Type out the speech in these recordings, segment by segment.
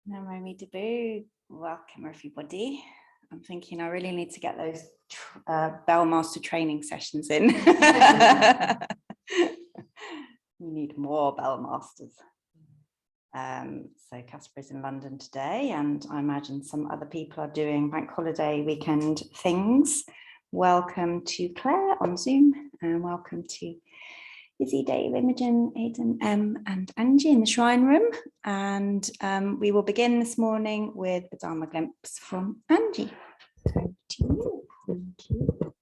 Namo Amitabha. Welcome everybody. I'm thinking I really need to get those Bellmaster training sessions in. We need more Bellmasters. So Casper is in London today, and I imagine some other people are doing bank holiday weekend things. Welcome to Claire on Zoom, and welcome to Izzy, Dave, Imogen, Aidan, and Angie in the Shrine Room. And we will begin this morning with the Dharma Glimpse from Angie. Over to you. Thank you.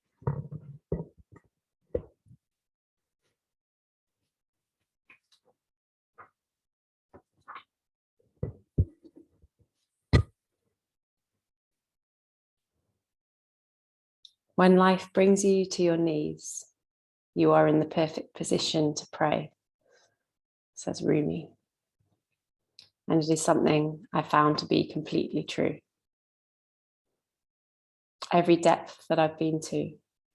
When life brings you to your knees, you are in the perfect position to pray, says Rumi. And it is something I found to be completely true. Every depth that I've been to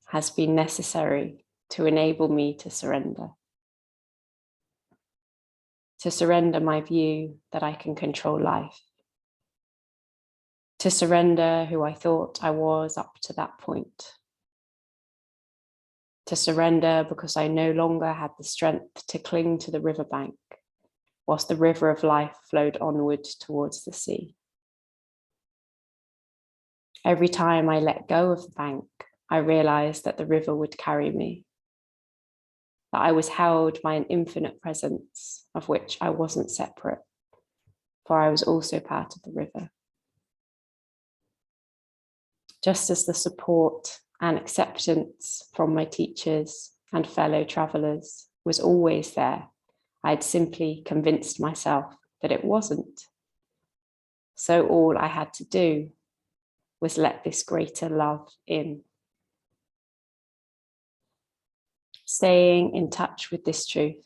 has been necessary to enable me to surrender. To surrender my view that I can control life. To surrender who I thought I was up to that point. To surrender because I no longer had the strength to cling to the riverbank, whilst the river of life flowed onward towards the sea. Every time I let go of the bank, I realized that the river would carry me, that I was held by an infinite presence of which I wasn't separate, for I was also part of the river. Just as the support and acceptance from my teachers and fellow travelers was always there, I had simply convinced myself that it wasn't. So all I had to do was let this greater love in. Staying in touch with this truth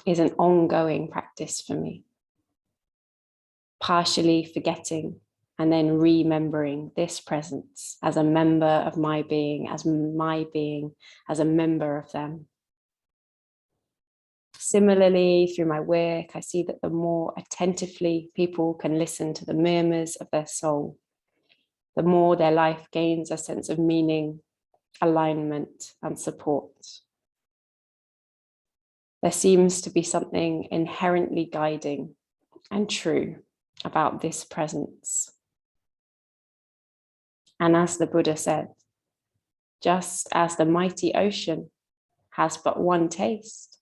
is an ongoing practice for me. Partially forgetting and then remembering this presence as a member of my being, as a member of them. Similarly, through my work, I see that the more attentively people can listen to the murmurs of their soul, the more their life gains a sense of meaning, alignment, and support. There seems to be something inherently guiding and true about this presence. And as the Buddha said, just as the mighty ocean has but one taste,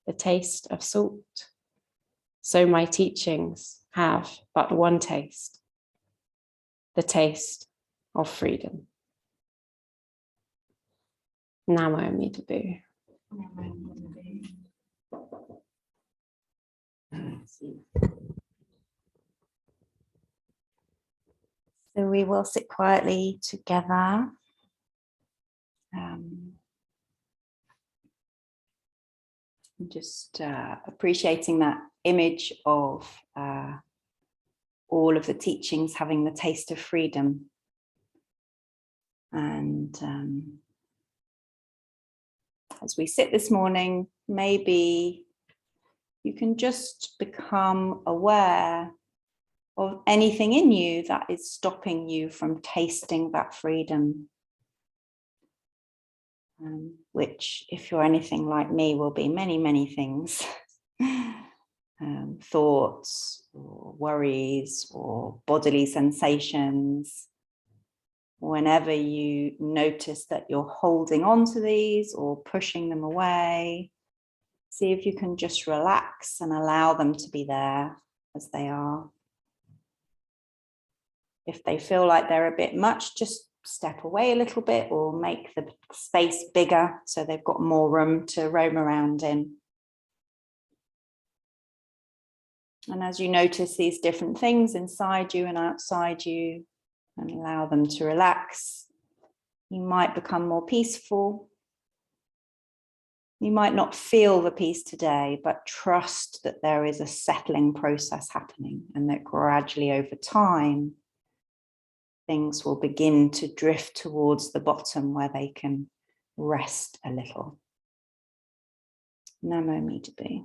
the taste of salt, so my teachings have but one taste, the taste of freedom. Namo Amitabha. So we will sit quietly together. Just appreciating that image of all of the teachings having the taste of freedom. And as we sit this morning, maybe you can just become aware of anything in you that is stopping you from tasting that freedom. Which, if you're anything like me, will be many, many things. Thoughts, or worries, or bodily sensations. Whenever you notice that you're holding on to these or pushing them away, see if you can just relax and allow them to be there as they are. If they feel like they're a bit much, just step away a little bit or make the space bigger so they've got more room to roam around in. And as you notice these different things inside you and outside you and allow them to relax, you might become more peaceful. You might not feel the peace today, but trust that there is a settling process happening and that gradually over time, things will begin to drift towards the bottom where they can rest a little. Namo Amitabha.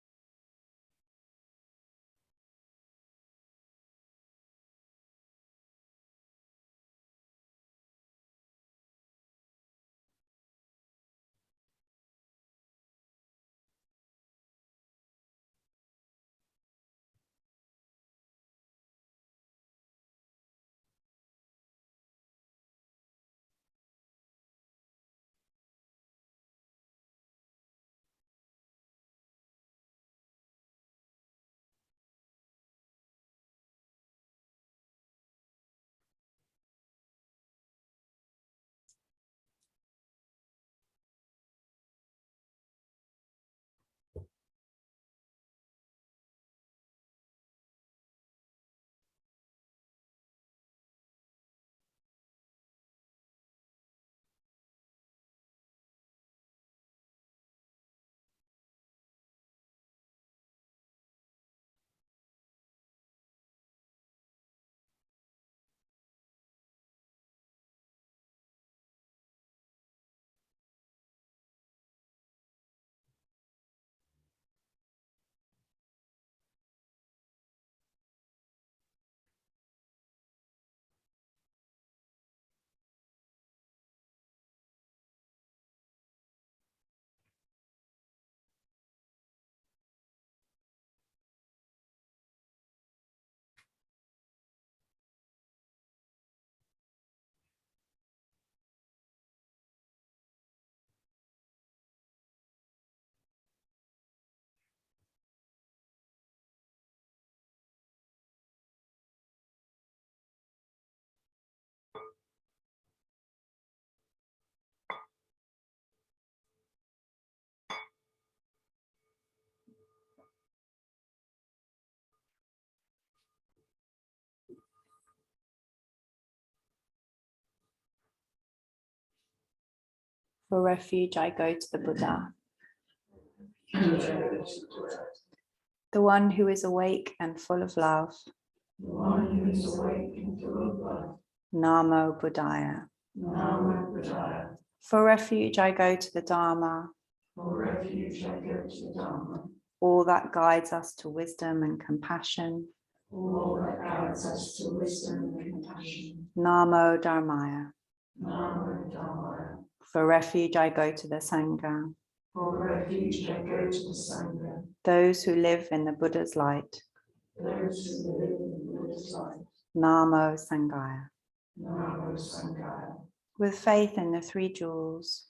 For refuge, I go to the Buddha, the one who is awake and full of love. Namo Buddhaya. For refuge, I go to the Dharma, all that guides us to wisdom and compassion. Namo Dharmaya. For refuge, I go to the Sangha, those who live in the Buddha's light. Namo Sanghaya. With faith in the three jewels,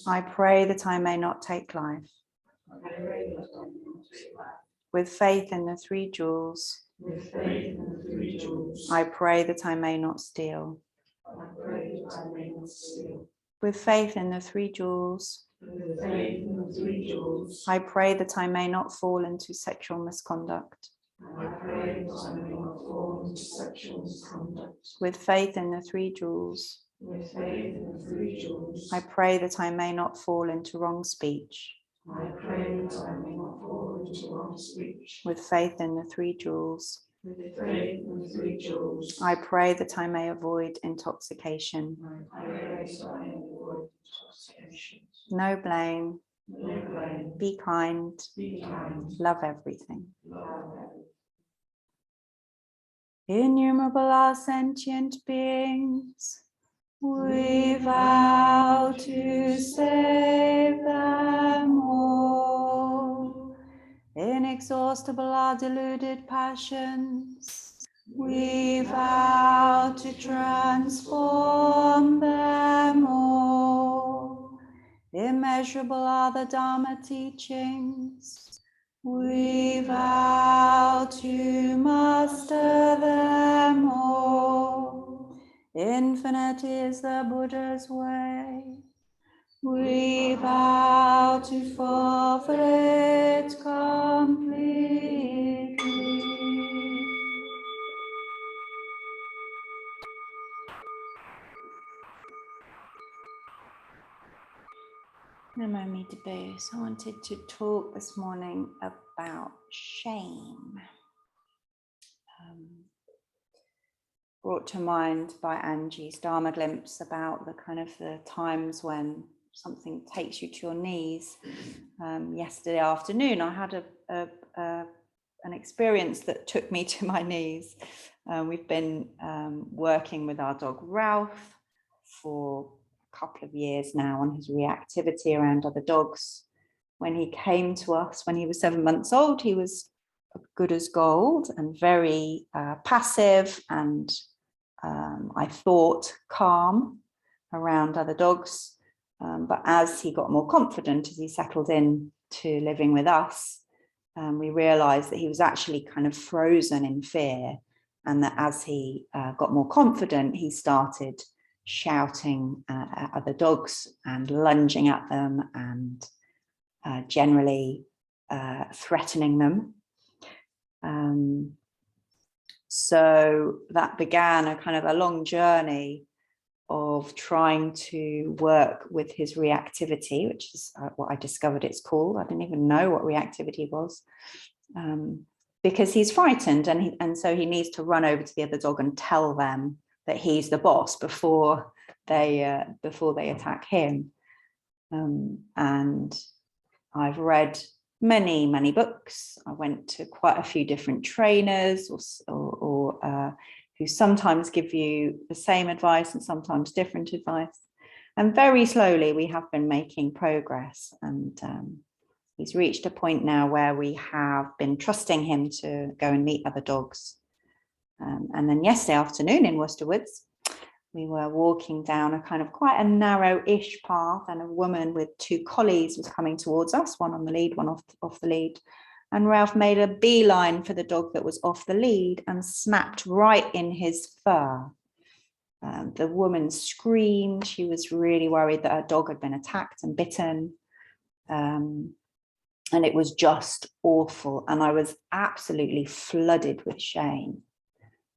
I pray that I may not take life. With faith in the three jewels, I pray that I may not steal. With faith in the three jewels, I pray that I may not fall into sexual misconduct. With faith in the three jewels, I pray that I may not fall into wrong speech. With faith in the three jewels, I pray that I may avoid intoxication. No blame. Be kind. Love everything. Innumerable are sentient beings. We vow to save them all. Inexhaustible are deluded passions. We vow to transform them all. Immeasurable are the Dharma teachings. We vow to master them all. Infinite is the Buddha's way. We vow to fulfill it completely. Namo Amitabha. So I wanted to talk this morning about shame. Brought to mind by Angie's Dharma Glimpse about the kind of the times when something takes you to your knees. Yesterday afternoon, I had an experience that took me to my knees. We've been working with our dog Ralph for a couple of years now on his reactivity around other dogs. When he came to us when he was 7 months old, he was good as gold and very passive and I thought calm around other dogs. But as he got more confident, as he settled in to living with us, we realized that he was actually kind of frozen in fear, and that as he got more confident, he started shouting at other dogs and lunging at them and generally threatening them. So that began a kind of a long journey of trying to work with his reactivity, which is what I discovered it's called. I didn't even know what reactivity was, because he's frightened and so he needs to run over to the other dog and tell them that he's the boss before they attack him. And I've read many books. I went to quite a few different trainers or who sometimes give you the same advice and sometimes different advice. And very slowly we have been making progress. And he's reached a point now where we have been trusting him to go and meet other dogs. And then yesterday afternoon in Worcester Woods, we were walking down a kind of quite a narrow-ish path, and a woman with two collies was coming towards us, one on the lead, one off the lead. And Ralph made a beeline for the dog that was off the lead and snapped right in his fur. The woman screamed. She was really worried that her dog had been attacked and bitten. And it was just awful. And I was absolutely flooded with shame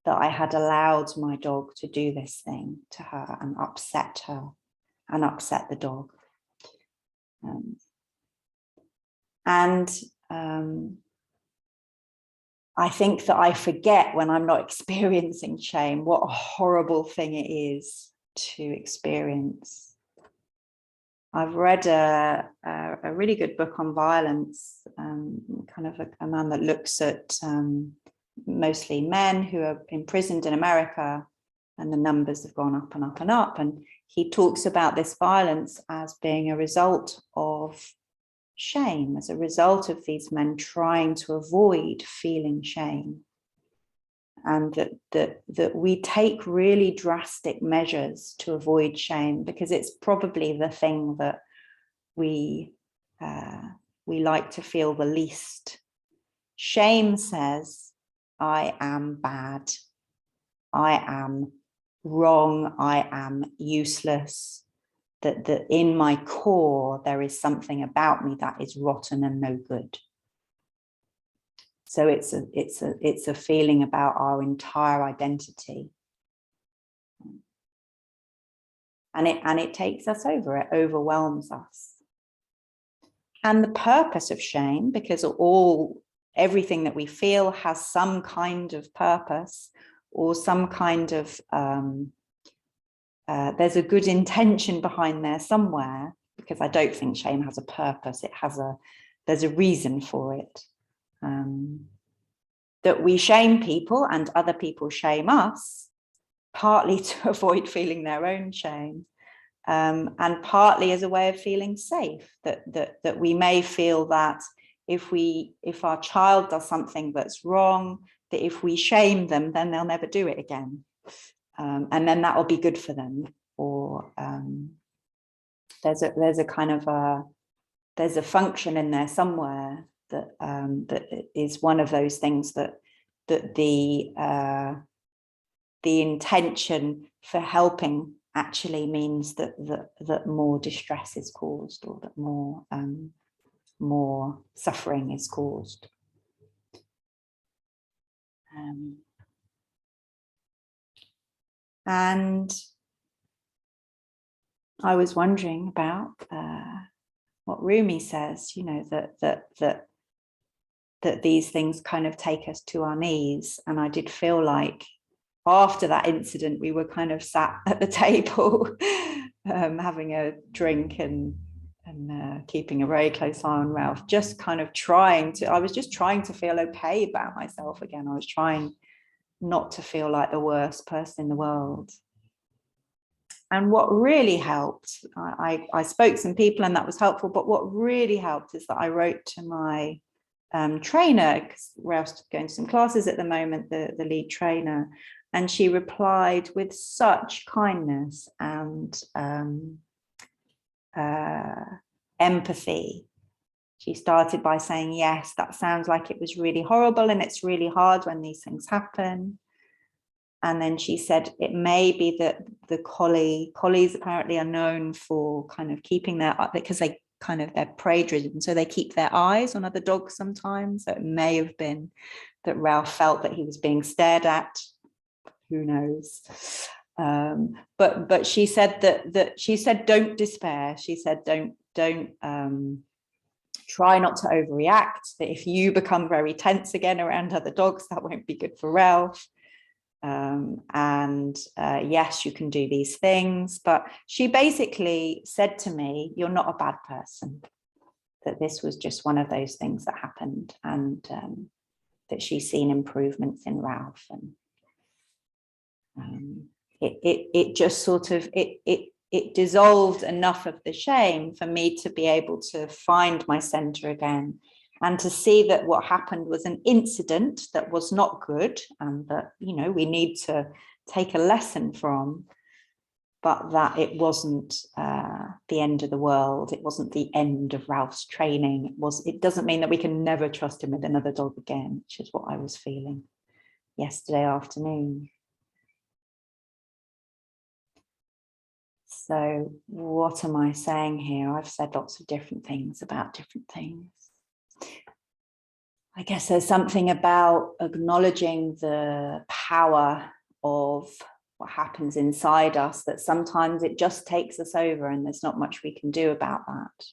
that I had allowed my dog to do this thing to her and upset her. upset the dog. And I think that I forget when I'm not experiencing shame what a horrible thing it is to experience. I've read a really good book on violence, kind of a man that looks at mostly men who are imprisoned in America, and the numbers have gone up and up and up. And he talks about this violence as being a result of shame, as a result of these men trying to avoid feeling shame. And that we take really drastic measures to avoid shame, because it's probably the thing that we like to feel the least. Shame says, I am bad, I am wrong, I am useless, that in my core there is something about me that is rotten and no good. So it's a feeling about our entire identity. And it takes us over, it overwhelms us. And the purpose of shame, because everything that we feel has some kind of purpose, or some kind of, there's a good intention behind there somewhere, because I don't think shame has a purpose. There's a reason for it. That we shame people and other people shame us, partly to avoid feeling their own shame, and partly as a way of feeling safe, that we may feel that if our child does something that's wrong, that if we shame them, then they'll never do it again, and then that will be good for them. Or there's a kind of there's a function in there somewhere that is one of those things that the intention for helping actually means that more distress is caused, or that more suffering is caused. And I was wondering about what Rumi says, that these things kind of take us to our knees. And I did feel like after that incident, we were kind of sat at the table having a drink and keeping a very close eye on Ralph, just kind of I was just trying to feel okay about myself again. I was trying not to feel like the worst person in the world. And what really helped, I spoke to some people and that was helpful, but what really helped is that I wrote to my trainer, because Ralph's going to some classes at the moment, the lead trainer, and she replied with such kindness and empathy. She started by saying, yes, that sounds like it was really horrible, and it's really hard when these things happen. And then she said, it may be that the collies apparently are known for kind of keeping because they're prey driven, so they keep their eyes on other dogs sometimes. So it may have been that Ralph felt that he was being stared at. Who knows? But she said that don't despair. She said don't try not to overreact. That if you become very tense again around other dogs, that won't be good for Ralph. Yes, you can do these things, but she basically said to me, you're not a bad person, that this was just one of those things that happened, and that she's seen improvements in Ralph, and it just sort of it dissolved enough of the shame for me to be able to find my center again, and to see that what happened was an incident that was not good, and that, we need to take a lesson from, but that it wasn't the end of the world. It wasn't the end of Ralph's training. It doesn't mean that we can never trust him with another dog again, which is what I was feeling yesterday afternoon. So what am I saying here? I've said lots of different things about different things. I guess there's something about acknowledging the power of what happens inside us, that sometimes it just takes us over and there's not much we can do about that.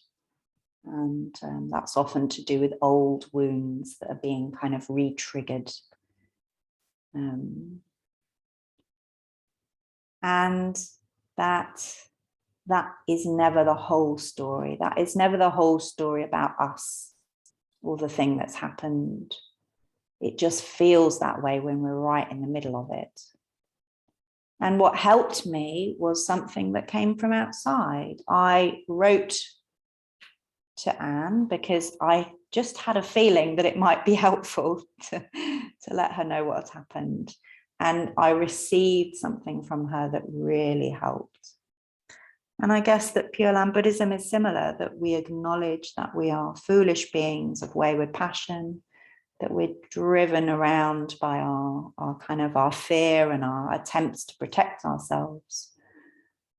And that's often to do with old wounds that are being kind of re-triggered. And that is never the whole story. That is never the whole story about us or the thing that's happened. It just feels that way when we're right in the middle of it. And what helped me was something that came from outside. I wrote to Anne because I just had a feeling that it might be helpful to let her know what had happened. And I received something from her that really helped. And I guess that Pure Land Buddhism is similar, that we acknowledge that we are foolish beings of wayward passion, that we're driven around by our fear and our attempts to protect ourselves.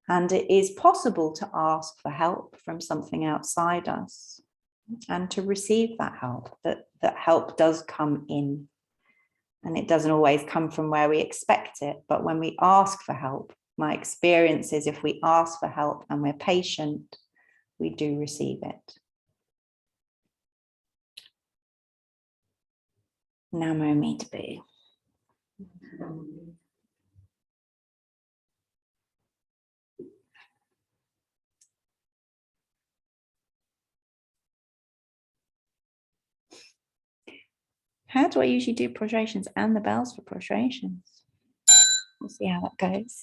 And it is possible to ask for help from something outside us and to receive that help, that help does come in. And it doesn't always come from where we expect it, but when we ask for help, my experience is if we ask for help and we're patient, we do receive it. Namo Amitabha. How do I usually do prostrations and the bells for prostrations? We'll see how that goes.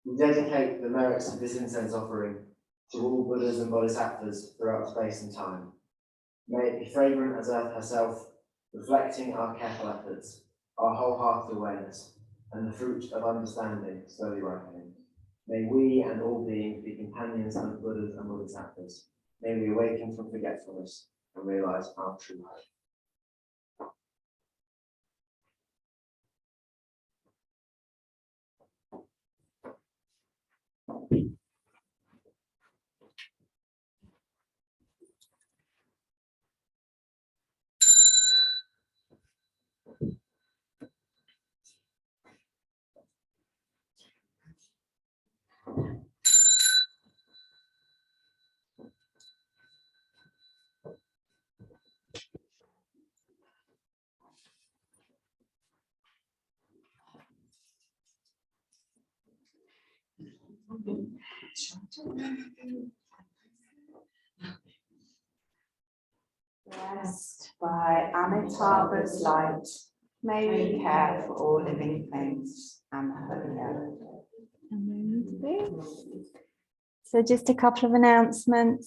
We dedicate the merits of this incense offering to all Buddhas and Bodhisattvas throughout space and time. May it be fragrant as earth herself, reflecting our careful efforts, our wholehearted awareness, and the fruit of understanding slowly ripening. May we and all beings be companions of Buddhas and Bodhisattvas. May we awaken from forgetfulness and realize our true hope. Blessed by Amitabha's light, may we care for all living things and the holy earth. So just a couple of announcements.